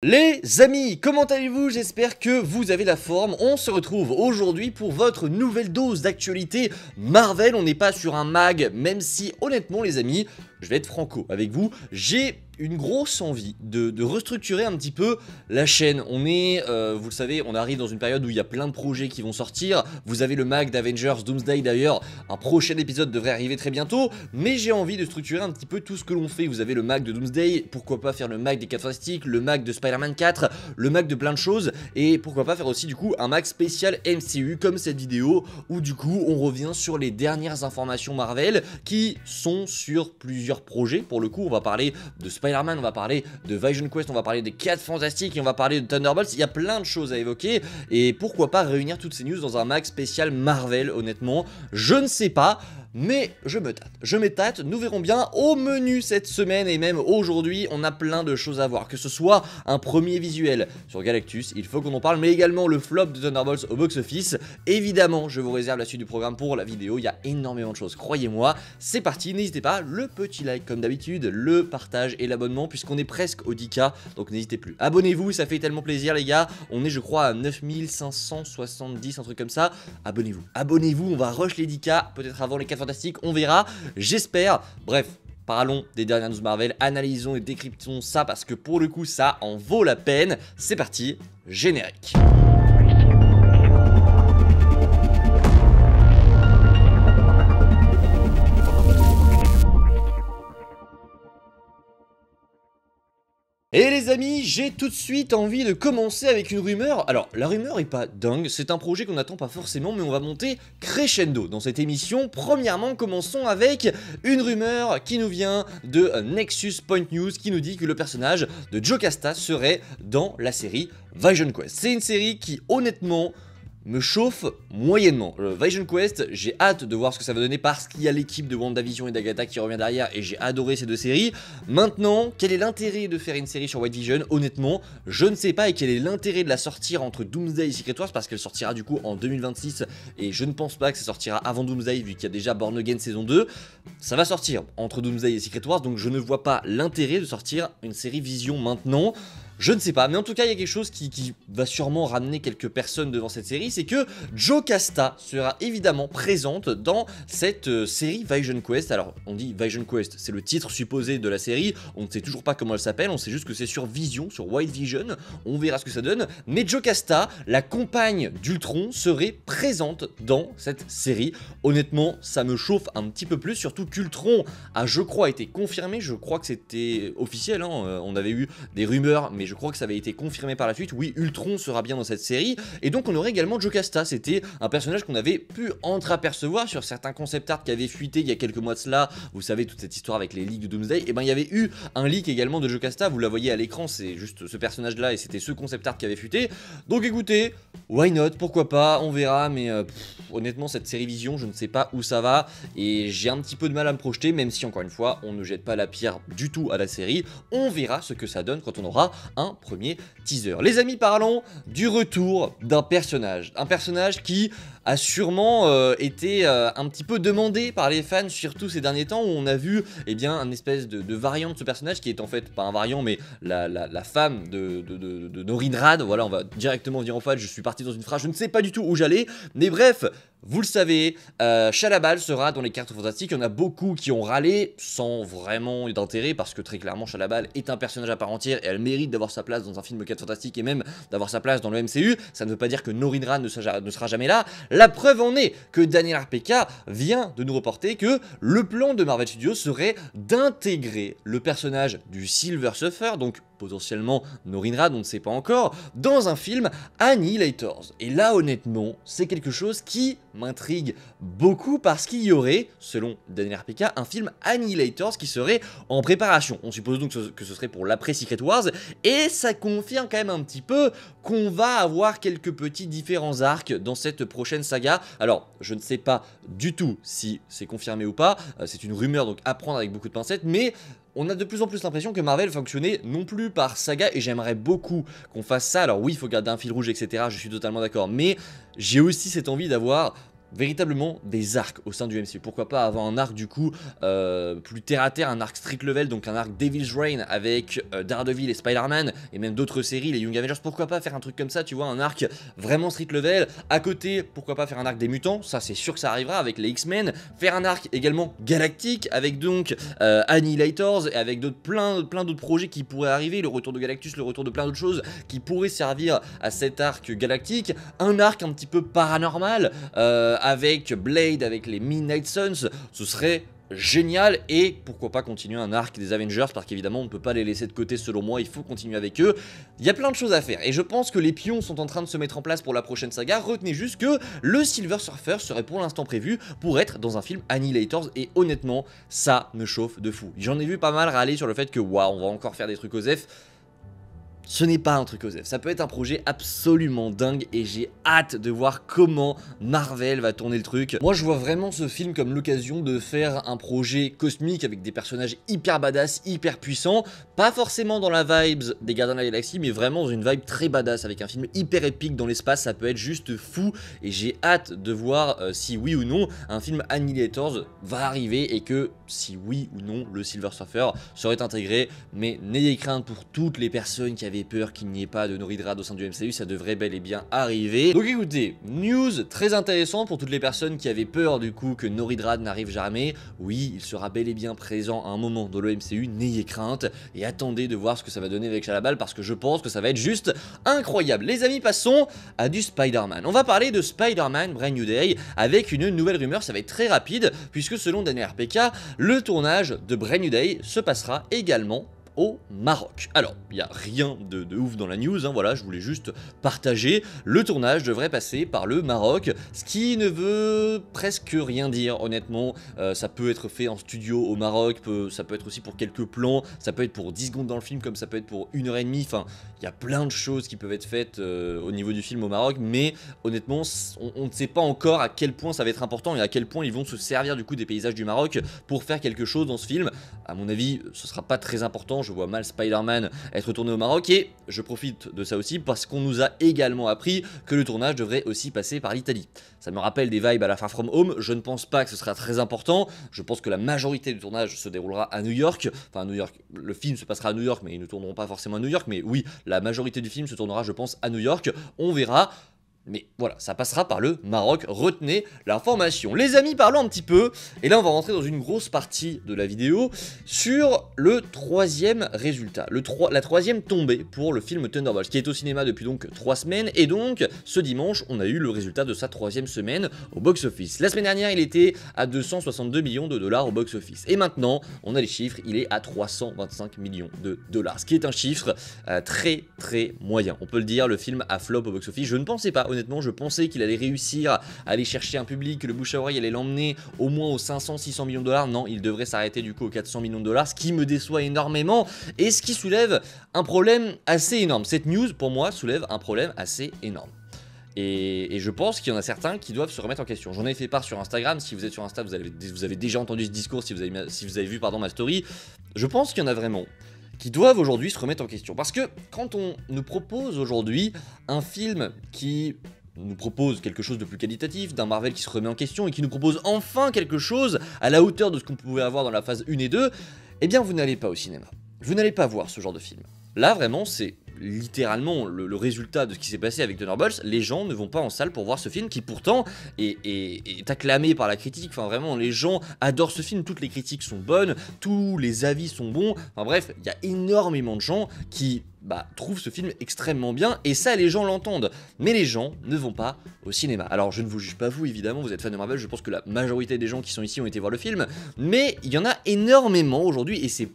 Les amis, comment allez-vous? J'espère que vous avez la forme. On se retrouve aujourd'hui pour votre nouvelle dose d'actualité Marvel. On n'est pas sur un mag, même si honnêtement les amis, je vais être franco avec vous, j'ai une grosse envie de restructurer un petit peu la chaîne. On est, vous le savez, on arrive dans une période où il y a plein de projets qui vont sortir. Vous avez le mag d'Avengers Doomsday d'ailleurs, un prochain épisode devrait arriver très bientôt. Mais j'ai envie de structurer un petit peu tout ce que l'on fait. Vous avez le mag de Doomsday, pourquoi pas faire le mag des 4 Fantastiques, le mag de Spider-Man 4, le mag de plein de choses. Et pourquoi pas faire aussi du coup un mag spécial MCU comme cette vidéo où du coup on revient sur les dernières informations Marvel qui sont sur plusieurs projets. Pour le coup on va parler de Spider-Man, on va parler de Vision Quest, on va parler des 4 Fantastiques et on va parler de Thunderbolts. Il y a plein de choses à évoquer et pourquoi pas réunir toutes ces news dans un mag spécial Marvel. Honnêtement je ne sais pas, mais je me tâte, nous verrons bien. Au menu cette semaine et même aujourd'hui, on a plein de choses à voir, que ce soit un premier visuel sur Galactus, il faut qu'on en parle, mais également le flop de Thunderbolts au box-office. Évidemment, je vous réserve la suite du programme pour la vidéo, il y a énormément de choses, croyez-moi. C'est parti, n'hésitez pas, le petit like comme d'habitude, le partage et l'abonnement, puisqu'on est presque au 10K, donc n'hésitez plus. Abonnez-vous, ça fait tellement plaisir les gars, on est je crois à 9570, un truc comme ça. Abonnez-vous, on va rush les 10K, peut-être avant les 4 fantastiques, on verra, j'espère. Bref, parlons des dernières news Marvel, analysons et décryptons ça parce que pour le coup ça en vaut la peine. C'est parti, générique. Et les amis, j'ai tout de suite envie de commencer avec une rumeur. Alors, la rumeur est pas dingue, c'est un projet qu'on n'attend pas forcément, mais on va monter crescendo dans cette émission. Premièrement, commençons avec une rumeur qui nous vient de Nexus Point News, qui nous dit que le personnage de Jocasta serait dans la série Vision Quest. C'est une série qui, honnêtement, me chauffe moyennement. Vision Quest, j'ai hâte de voir ce que ça va donner parce qu'il y a l'équipe de WandaVision et d'Agatha qui revient derrière et j'ai adoré ces deux séries. Maintenant, quel est l'intérêt de faire une série sur White Vision? Honnêtement, je ne sais pas, et quel est l'intérêt de la sortir entre Doomsday et Secret Wars parce qu'elle sortira du coup en 2026 et je ne pense pas que ça sortira avant Doomsday vu qu'il y a déjà Born Again saison 2. Ça va sortir entre Doomsday et Secret Wars, donc je ne vois pas l'intérêt de sortir une série Vision maintenant. Je ne sais pas, mais en tout cas il y a quelque chose qui va sûrement ramener quelques personnes devant cette série, c'est que Jocasta sera évidemment présente dans cette série Vision Quest. Alors on dit Vision Quest, c'est le titre supposé de la série, on ne sait toujours pas comment elle s'appelle, on sait juste que c'est sur Vision, sur White Vision, on verra ce que ça donne, mais Jocasta, la compagne d'Ultron, serait présente dans cette série. Honnêtement ça me chauffe un petit peu plus, surtout qu'Ultron a je crois été confirmé, je crois que c'était officiel, hein, on avait eu des rumeurs, mais je crois que ça avait été confirmé par la suite. Oui, Ultron sera bien dans cette série. Et donc on aurait également Jocasta. C'était un personnage qu'on avait pu entreapercevoir sur certains concept art qui avaient fuité il y a quelques mois de cela. Vous savez, toute cette histoire avec les leaks de Doomsday. Et ben il y avait eu un leak également de Jocasta. Vous la voyez à l'écran, c'est juste ce personnage là et c'était ce concept art qui avait fuité. Donc écoutez, why not, pourquoi pas, on verra. Mais honnêtement cette série Vision, je ne sais pas où ça va. Et j'ai un petit peu de mal à me projeter, même si encore une fois on ne jette pas la pierre du tout à la série. On verra ce que ça donne quand on aura un premier teaser. Les amis, parlons du retour d'un personnage. Un personnage qui a sûrement été un petit peu demandé par les fans, surtout ces derniers temps, où on a vu eh bien, un espèce de variant de ce personnage, qui est en fait pas un variant, mais la femme de Norinrad. Voilà, on va directement venir en fait, je suis parti dans une phrase, je ne sais pas du tout où j'allais, mais bref, vous le savez, Shalla-Bal sera dans les 4 fantastiques. Il y en a beaucoup qui ont râlé sans vraiment d'intérêt parce que très clairement Shalla-Bal est un personnage à part entière et elle mérite d'avoir sa place dans un film 4 fantastiques et même d'avoir sa place dans le MCU. Ça ne veut pas dire que Norinrad ne sera jamais là. La preuve en est que Daniel RPK vient de nous reporter que le plan de Marvel Studios serait d'intégrer le personnage du Silver Surfer, donc potentiellement Norinrad, on ne sait pas encore, dans un film Annihilators. Et là honnêtement, c'est quelque chose qui m'intrigue beaucoup parce qu'il y aurait, selon Daniel RPK, un film Annihilators qui serait en préparation. On suppose donc que ce serait pour l'après Secret Wars et ça confirme quand même un petit peu qu'on va avoir quelques petits différents arcs dans cette prochaine saga. Alors, je ne sais pas du tout si c'est confirmé ou pas, c'est une rumeur donc à prendre avec beaucoup de pincettes, mais on a de plus en plus l'impression que Marvel fonctionnait non plus par saga et j'aimerais beaucoup qu'on fasse ça. Alors oui, il faut garder un fil rouge, etc. Je suis totalement d'accord, mais j'ai aussi cette envie d'avoir véritablement des arcs au sein du MCU. Pourquoi pas avoir un arc du coup plus terre à terre, un arc street level, donc un arc Devil's Reign avec Daredevil et Spider-Man et même d'autres séries, les Young Avengers. Pourquoi pas faire un truc comme ça, tu vois, un arc vraiment street level. À côté, pourquoi pas faire un arc des mutants, ça c'est sûr que ça arrivera avec les X-Men. Faire un arc également galactique avec donc Annihilators et avec plein d'autres projets qui pourraient arriver, le retour de Galactus, le retour de plein d'autres choses qui pourraient servir à cet arc galactique. Un arc un petit peu paranormal avec Blade, avec les Midnight Suns, ce serait génial. Et pourquoi pas continuer un arc des Avengers, parce qu'évidemment on ne peut pas les laisser de côté selon moi, il faut continuer avec eux. Il y a plein de choses à faire et je pense que les pions sont en train de se mettre en place pour la prochaine saga. Retenez juste que le Silver Surfer serait pour l'instant prévu pour être dans un film Annihilators et honnêtement ça me chauffe de fou. J'en ai vu pas mal râler sur le fait que waouh, on va encore faire des trucs aux F. Ce n'est pas un truc OSEF, ça peut être un projet absolument dingue et j'ai hâte de voir comment Marvel va tourner le truc. Moi je vois vraiment ce film comme l'occasion de faire un projet cosmique avec des personnages hyper badass, hyper puissants, pas forcément dans la vibes des Gardiens de la Galaxie mais vraiment dans une vibe très badass avec un film hyper épique dans l'espace, ça peut être juste fou et j'ai hâte de voir si oui ou non un film Annihilators va arriver et que si oui ou non le Silver Surfer serait intégré, mais n'ayez crainte pour toutes les personnes qui avaient peur qu'il n'y ait pas de Norid-Rad au sein du MCU, ça devrait bel et bien arriver. Donc écoutez, news très intéressante pour toutes les personnes qui avaient peur du coup que Norid-Rad n'arrive jamais. Oui, il sera bel et bien présent à un moment dans le MCU, n'ayez crainte et attendez de voir ce que ça va donner avec Chalabal parce que je pense que ça va être juste incroyable. Les amis, passons à du Spider-Man. On va parler de Spider-Man Brand New Day avec une nouvelle rumeur, ça va être très rapide puisque selon Daniel RPK, le tournage de Brand New Day se passera également au Maroc. Alors, il n'y a rien de ouf dans la news, hein, voilà, je voulais juste partager. Le tournage devrait passer par le Maroc, ce qui ne veut presque rien dire, honnêtement. Ça peut être fait en studio au Maroc, ça peut être aussi pour quelques plans, ça peut être pour 10 secondes dans le film, comme ça peut être pour 1h30, enfin, il y a plein de choses qui peuvent être faites au niveau du film au Maroc, mais honnêtement, on ne sait pas encore à quel point ça va être important et à quel point ils vont se servir du coup des paysages du Maroc pour faire quelque chose dans ce film. À mon avis, ce sera pas très important, je vois mal Spider-Man être tourné au Maroc et je profite de ça aussi parce qu'on nous a également appris que le tournage devrait aussi passer par l'Italie. Ça me rappelle des vibes à la Far From Home, je ne pense pas que ce sera très important, je pense que la majorité du tournage se déroulera à New York, enfin à New York, le film se passera à New York mais ils ne tourneront pas forcément à New York, mais oui, la majorité du film se tournera je pense à New York, on verra. Mais voilà, ça passera par le Maroc, retenez l'information. Les amis, parlons un petit peu, et là on va rentrer dans une grosse partie de la vidéo, sur le troisième résultat, la troisième tombée pour le film Thunderbolts, qui est au cinéma depuis donc 3 semaines, et donc ce dimanche on a eu le résultat de sa 3e semaine au box-office. La semaine dernière il était à 262 millions de dollars au box-office, et maintenant on a les chiffres, il est à 325 millions de dollars, ce qui est un chiffre très moyen. On peut le dire, le film a flop au box-office, je ne pensais pas, honnêtement, je pensais qu'il allait réussir à aller chercher un public, que le bouche à oreille allait l'emmener au moins aux 500-600 millions de dollars. Non, il devrait s'arrêter du coup aux 400 millions de dollars, ce qui me déçoit énormément et ce qui soulève un problème assez énorme. Cette news, pour moi, soulève un problème assez énorme. Et je pense qu'il y en a certains qui doivent se remettre en question. J'en ai fait part sur Instagram, si vous êtes sur Insta, vous avez déjà entendu ce discours, si vous avez vu ma story. Je pense qu'il y en a vraiment qui doivent aujourd'hui se remettre en question. Parce que quand on nous propose aujourd'hui un film qui nous propose quelque chose de plus qualitatif, d'un Marvel qui se remet en question et qui nous propose enfin quelque chose à la hauteur de ce qu'on pouvait avoir dans la phase 1 et 2, eh bien vous n'allez pas au cinéma. Vous n'allez pas voir ce genre de film. Là vraiment c'est littéralement le résultat de ce qui s'est passé avec Thunderbolts. Les gens ne vont pas en salle pour voir ce film qui pourtant est acclamé par la critique. Enfin vraiment les gens adorent ce film, toutes les critiques sont bonnes, tous les avis sont bons, enfin bref il y a énormément de gens qui trouvent ce film extrêmement bien et ça les gens l'entendent, mais les gens ne vont pas au cinéma. Alors je ne vous juge pas vous évidemment, vous êtes fan de Marvel, je pense que la majorité des gens qui sont ici ont été voir le film, mais il y en a énormément aujourd'hui et c'est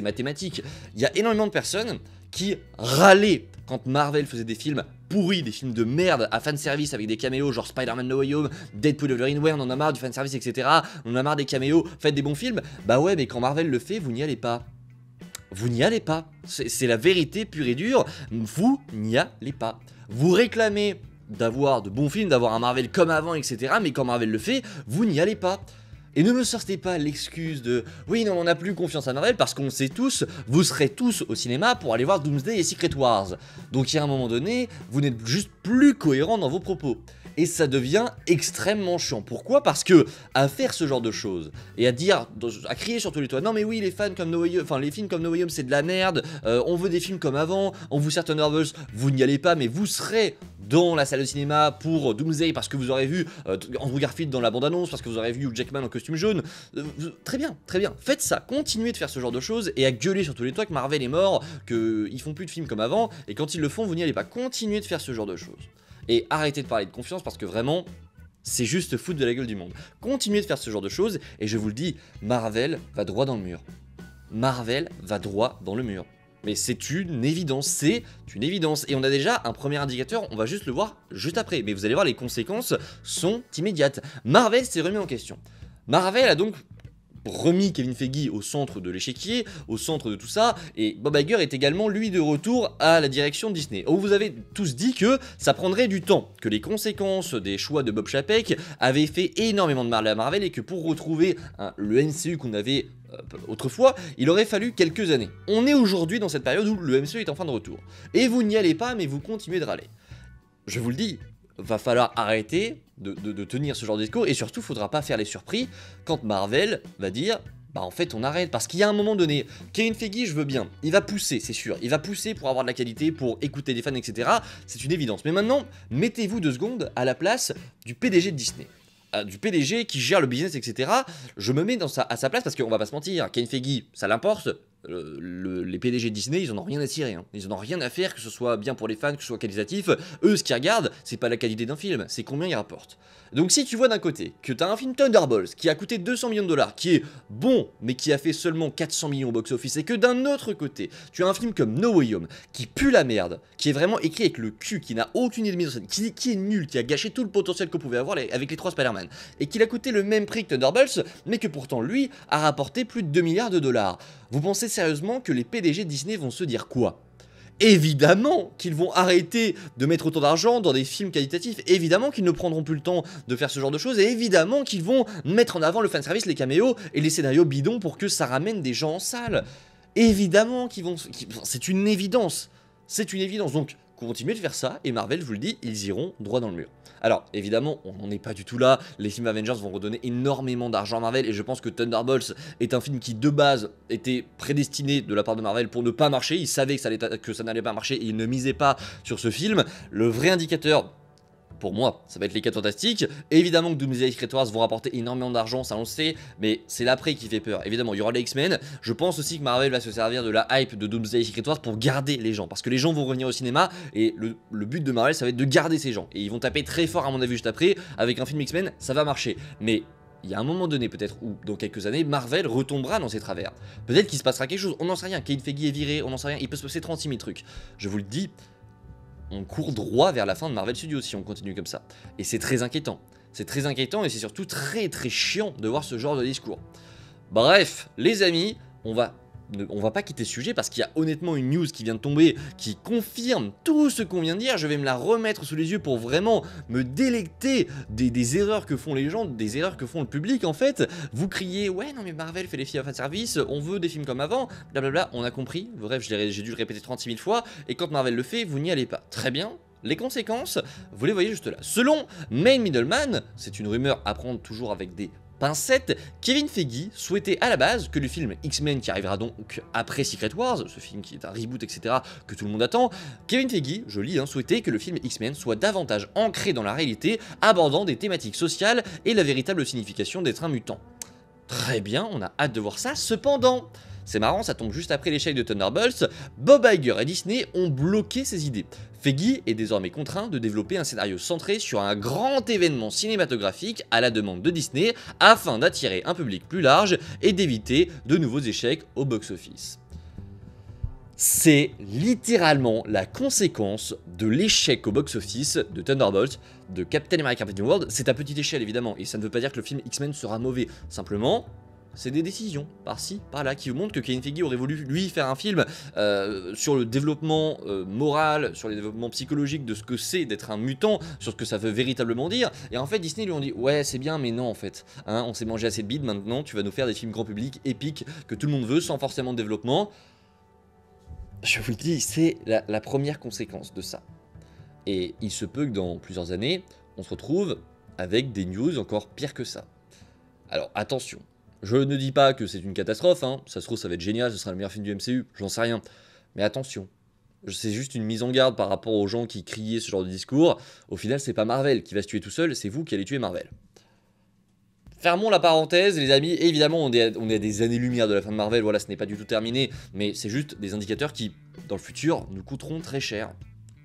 mathématique. Il y a énormément de personnes qui râlaient quand Marvel faisait des films pourris, des films de merde à fanservice avec des caméos genre Spider-Man No Way Home, Deadpool Wolverine, ouais on en a marre du fanservice etc, on en a marre des caméos, faites des bons films, bah ouais mais quand Marvel le fait vous n'y allez pas. Vous n'y allez pas, c'est la vérité pure et dure, vous n'y allez pas. Vous réclamez d'avoir de bons films, d'avoir un Marvel comme avant, etc. Mais quand Marvel le fait, vous n'y allez pas. Et ne me sortez pas l'excuse de « Oui, non, on n'a plus confiance à Marvel parce qu'on sait tous, vous serez tous au cinéma pour aller voir Doomsday et Secret Wars. » Donc il y a un moment donné, vous n'êtes juste plus cohérent dans vos propos. et ça devient extrêmement chiant. Pourquoi? Parce que à faire ce genre de choses et à dire, à crier sur tous les toits, non mais oui les fans comme No Way Home, enfin les films comme No Way Home c'est de la merde, on veut des films comme avant, on vous sert Thunderbolts, vous n'y allez pas mais vous serez dans la salle de cinéma pour Doomsday parce que vous aurez vu Andrew Garfield dans la bande-annonce, parce que vous aurez vu Hugh Jackman en costume jaune. Très bien, faites ça, continuez de faire ce genre de choses et à gueuler sur tous les toits que Marvel est mort, qu'ils font plus de films comme avant, et quand ils le font, vous n'y allez pas. Continuez de faire ce genre de choses. Et arrêtez de parler de confiance parce que vraiment, c'est juste foutre de la gueule du monde. Continuez de faire ce genre de choses et je vous le dis, Marvel va droit dans le mur. Marvel va droit dans le mur. Mais c'est une évidence, et on a déjà un premier indicateur, on va juste le voir juste après. Mais vous allez voir, les conséquences sont immédiates. Marvel s'est remis en question. Marvel a donc remis Kevin Feige au centre de l'échiquier, au centre de tout ça, et Bob Iger est également, lui, de retour à la direction de Disney. Où vous avez tous dit que ça prendrait du temps, que les conséquences des choix de Bob Chapek avaient fait énormément de mal à Marvel, et que pour retrouver le MCU qu'on avait autrefois, il aurait fallu quelques années. On est aujourd'hui dans cette période où le MCU est en fin de retour. Et vous n'y allez pas, mais vous continuez de râler. Je vous le dis, va falloir arrêter de tenir ce genre de discours, et surtout, faudra pas faire les surpris quand Marvel va dire bah en fait on arrête, parce qu'il y a un moment donné, Kevin Feige je veux bien, il va pousser, c'est sûr, il va pousser pour avoir de la qualité, pour écouter des fans, etc. C'est une évidence. Mais maintenant, mettez-vous 2 secondes à la place du PDG de Disney. Du PDG qui gère le business, etc. Je me mets à sa place parce qu'on va pas se mentir, Kevin Feige, ça l'importe. Les PDG de Disney, ils en ont rien à tirer, hein. Ils en ont rien à faire, que ce soit bien pour les fans, que ce soit qualitatif. Eux, ce qu'ils regardent, c'est pas la qualité d'un film, c'est combien il rapporte. Donc si tu vois d'un côté que t'as un film Thunderbolts qui a coûté 200 millions de dollars, qui est bon, mais qui a fait seulement 400 millions au box-office, et que d'un autre côté, tu as un film comme No Way Home, qui pue la merde, qui est vraiment écrit avec le cul, qui n'a aucune idée de mise en scène, qui est nul, qui a gâché tout le potentiel qu'on pouvait avoir avec les 3 Spider-Man, et qu'il a coûté le même prix que Thunderbolts, mais que pourtant lui a rapporté plus de 2 milliards de dollars. Vous pensez sérieusement que les PDG de Disney vont se dire quoi? Évidemment qu'ils vont arrêter de mettre autant d'argent dans des films qualitatifs, évidemment qu'ils ne prendront plus le temps de faire ce genre de choses, et évidemment qu'ils vont mettre en avant le fanservice, les caméos et les scénarios bidons pour que ça ramène des gens en salle. Évidemment qu'ils vont... C'est une évidence. C'est une évidence. Donc, continuez de faire ça, et Marvel, je vous le dis, ils iront droit dans le mur. Alors, évidemment, on n'en est pas du tout là, les films Avengers vont redonner énormément d'argent à Marvel, et je pense que Thunderbolts est un film qui, de base, était prédestiné de la part de Marvel pour ne pas marcher. Ils savaient que ça n'allait pas marcher, et ils ne misaient pas sur ce film. Le vrai indicateur... pour moi, ça va être les 4 Fantastiques. Évidemment que Doomsday Secret Wars vont rapporter énormément d'argent, ça on le sait, mais c'est l'après qui fait peur. Évidemment, il y aura les X-Men. Je pense aussi que Marvel va se servir de la hype de Doomsday Secret Wars pour garder les gens, parce que les gens vont revenir au cinéma, et le but de Marvel, ça va être de garder ces gens. Et ils vont taper très fort, à mon avis, juste après. Avec un film X-Men, ça va marcher. Mais il y a un moment donné, peut-être, où dans quelques années, Marvel retombera dans ses travers. Peut-être qu'il se passera quelque chose, on n'en sait rien. Kevin Feige est viré, on n'en sait rien. Il peut se passer 36 000 trucs. Je vous le dis, on court droit vers la fin de Marvel Studios si on continue comme ça. Et c'est très inquiétant. C'est très inquiétant, et c'est surtout très chiant de voir ce genre de discours. Bref, les amis, on va pas quitter ce sujet parce qu'il y a honnêtement une news qui vient de tomber qui confirme tout ce qu'on vient de dire. Je vais me la remettre sous les yeux pour vraiment me délecter des erreurs que font les gens, des erreurs que font le public en fait. Vous criez, ouais non mais Marvel fait les films à fanservice, on veut des films comme avant, blablabla, on a compris. Bref, j'ai dû le répéter 36 000 fois, et quand Marvel le fait, vous n'y allez pas. Très bien. Les conséquences, vous les voyez juste là. Selon Main Middleman, c'est une rumeur à prendre toujours avec des pincettes, Kevin Feige souhaitait à la base que le film X-Men, qui arrivera donc après Secret Wars, ce film qui est un reboot, etc., que tout le monde attend, Kevin Feige, je lis, souhaitait que le film X-Men soit davantage ancré dans la réalité, abordant des thématiques sociales et la véritable signification d'être un mutant. Très bien, on a hâte de voir ça, cependant... C'est marrant, ça tombe juste après l'échec de Thunderbolts, Bob Iger et Disney ont bloqué ces idées. Feige est désormais contraint de développer un scénario centré sur un grand événement cinématographique à la demande de Disney afin d'attirer un public plus large et d'éviter de nouveaux échecs au box-office. C'est littéralement la conséquence de l'échec au box-office de Thunderbolts, de Captain America Infinity War. C'est à petite échelle évidemment, et ça ne veut pas dire que le film X-Men sera mauvais, simplement... c'est des décisions, par-ci, par-là, qui vous montrent que Kevin Feige aurait voulu, lui, faire un film sur le développement moral, sur le développement psychologique de ce que c'est d'être un mutant, sur ce que ça veut véritablement dire. Et en fait, Disney lui ont dit, ouais, c'est bien, mais non, en fait. On s'est mangé assez de bides, maintenant, tu vas nous faire des films grand public, épiques, que tout le monde veut, sans forcément de développement. Je vous le dis, c'est la première conséquence de ça. Et il se peut que dans plusieurs années, on se retrouve avec des news encore pires que ça. Alors attention, je ne dis pas que c'est une catastrophe, hein. Ça se trouve ça va être génial, ce sera le meilleur film du MCU, j'en sais rien. Mais attention, c'est juste une mise en garde par rapport aux gens qui criaient ce genre de discours. Au final, c'est pas Marvel qui va se tuer tout seul, c'est vous qui allez tuer Marvel. Fermons la parenthèse, les amis. Évidemment, on est à des années-lumière de la fin de Marvel. Voilà, ce n'est pas du tout terminé. Mais c'est juste des indicateurs qui, dans le futur, nous coûteront très cher.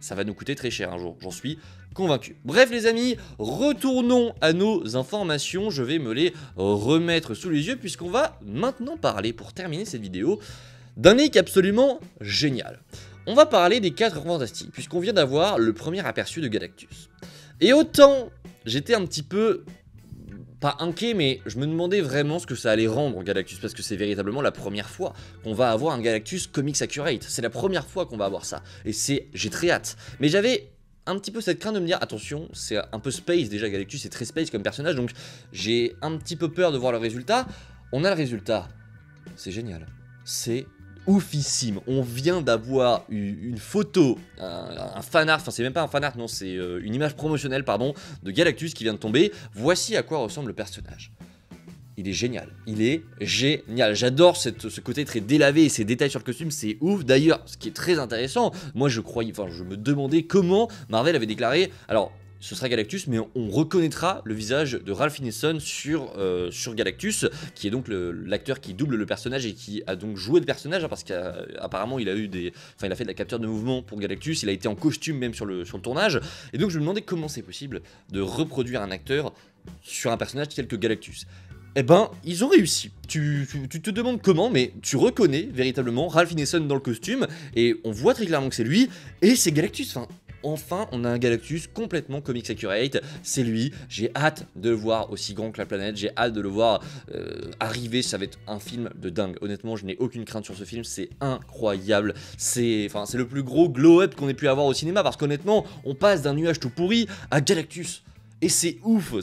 Ça va nous coûter très cher un jour, j'en suis convaincu. Bref, les amis, retournons à nos informations. Je vais me les remettre sous les yeux, puisqu'on va maintenant parler, pour terminer cette vidéo, d'un leak absolument génial. On va parler des 4 fantastiques, puisqu'on vient d'avoir le premier aperçu de Galactus. Et autant, j'étais un petit peu... pas inquiet, mais je me demandais vraiment ce que ça allait rendre Galactus, parce que c'est véritablement la première fois qu'on va avoir un Galactus Comics Accurate. C'est la première fois qu'on va avoir ça, et j'ai très hâte. Mais j'avais un petit peu cette crainte de me dire, attention, c'est un peu space, déjà Galactus est très space comme personnage, donc j'ai un petit peu peur de voir le résultat. On a le résultat, c'est génial, c'est oufissime. On vient d'avoir une photo, un fanart, enfin c'est même pas un fanart, non, c'est une image promotionnelle, pardon, de Galactus qui vient de tomber. Voici à quoi ressemble le personnage. Il est génial, il est génial. J'adore ce côté très délavé et ces détails sur le costume, c'est ouf. D'ailleurs, ce qui est très intéressant, moi je me demandais comment Marvel avait déclaré, alors ce sera Galactus, mais on reconnaîtra le visage de Ralph Ineson sur Galactus, qui est donc l'acteur qui double le personnage et qui a donc joué le personnage, hein, parce qu'apparemment il a fait de la capture de mouvement pour Galactus, il a été en costume même sur le tournage, et donc je me demandais comment c'est possible de reproduire un acteur sur un personnage tel que Galactus. Eh ben, ils ont réussi. Tu te demandes comment, mais tu reconnais véritablement Ralph Ineson dans le costume, et on voit très clairement que c'est lui, et c'est Galactus. Enfin, on a un Galactus complètement comics accurate, c'est lui, j'ai hâte de le voir aussi grand que la planète, j'ai hâte de le voir arriver, ça va être un film de dingue. Honnêtement, je n'ai aucune crainte sur ce film, c'est incroyable, c'est le plus gros glow-up qu'on ait pu avoir au cinéma, parce qu'honnêtement, on passe d'un nuage tout pourri à Galactus. Et c'est ouf,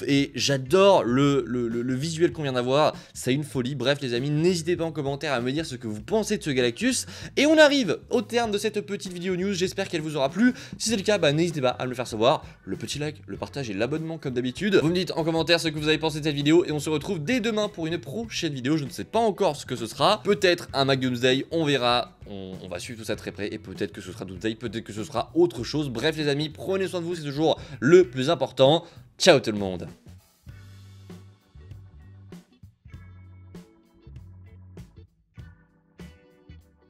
et j'adore le visuel qu'on vient d'avoir, c'est une folie. Bref les amis, n'hésitez pas en commentaire à me dire ce que vous pensez de ce Galactus. Et on arrive au terme de cette petite vidéo news, j'espère qu'elle vous aura plu. Si c'est le cas, n'hésitez pas à me le faire savoir. Le petit like, le partage et l'abonnement comme d'habitude. Vous me dites en commentaire ce que vous avez pensé de cette vidéo, et on se retrouve dès demain pour une prochaine vidéo. Je ne sais pas encore ce que ce sera, peut-être un Mac Doomsday, on verra. On va suivre tout ça très près, et peut-être que ce sera Doomsday, peut-être que ce sera autre chose. Bref les amis, prenez soin de vous, c'est toujours le plus important. Ciao tout le monde.